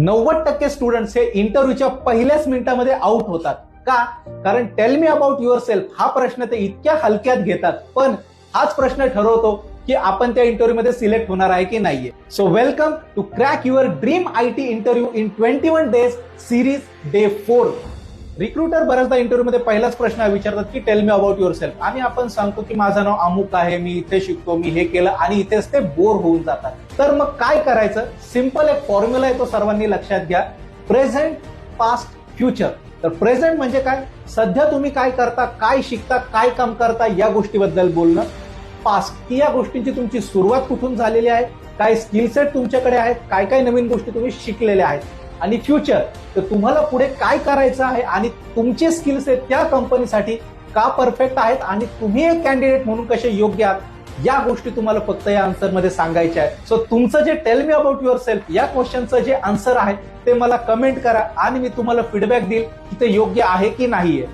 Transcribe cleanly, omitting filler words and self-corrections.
90% students हे इंटरव्ह्यूच्या पहिल्याच मिनिटामध्ये आउट होतात. का? कारण tail me about your self हा प्रश्न ते इतक्या हलक्यात घेतात, पण हाच प्रश्न ठरवतो की आपण त्या इंटरव्ह्यू मध्ये सिलेक्ट होणार आहे की नाहीये. So welcome to crack your dream IT interview in 21 days series day 4. Recruiter बऱ्याचदा इंटरव्ह्यू मध्ये पहिलाच प्रश्न विचारतात की tell me about yourself, आणि आपण सांगतो की माझं नाव अमुक आहे, मी इथे शिकतो, मी हे केलं, आणि इथेच ते बोर होऊन जातात. तर मग काय करायचं? सिंपल एक फॉर्म्युला आहे, तो सर्वांनी लक्षात घ्या. Present, past, future. तर प्रेझेंट म्हणजे काय? सध्या तुम्ही काय करता, काय शिकता, काय काम करता, या गोष्टीबद्दल बोलणं. पास्ट की या गोष्टींची तुमची सुरुवात कुठून झालेली आहे, काय स्किल सेट तुमच्याकडे आहेत, काय काय नवीन गोष्टी तुम्ही शिकलेल्या आहेत. आणि फ्युचर, तर तुम्हाला पुढे काय करायचं आहे आणि तुमचे स्किल सेट त्या कंपनीसाठी का परफेक्ट आहेत आणि तुम्ही एक कॅन्डिडेट म्हणून कसे योग्य आहात, या गोष्टी तुम्हाला फक्त या आन्सर मध्ये सांगायच्या आहेत. सो तुमचं जे tail me about your self या क्वेश्चनचं जे आन्सर आहे ते मला कमेंट करा आणि मी तुम्हाला फीडबॅक देईल की ते योग्य आहे की नाहीये.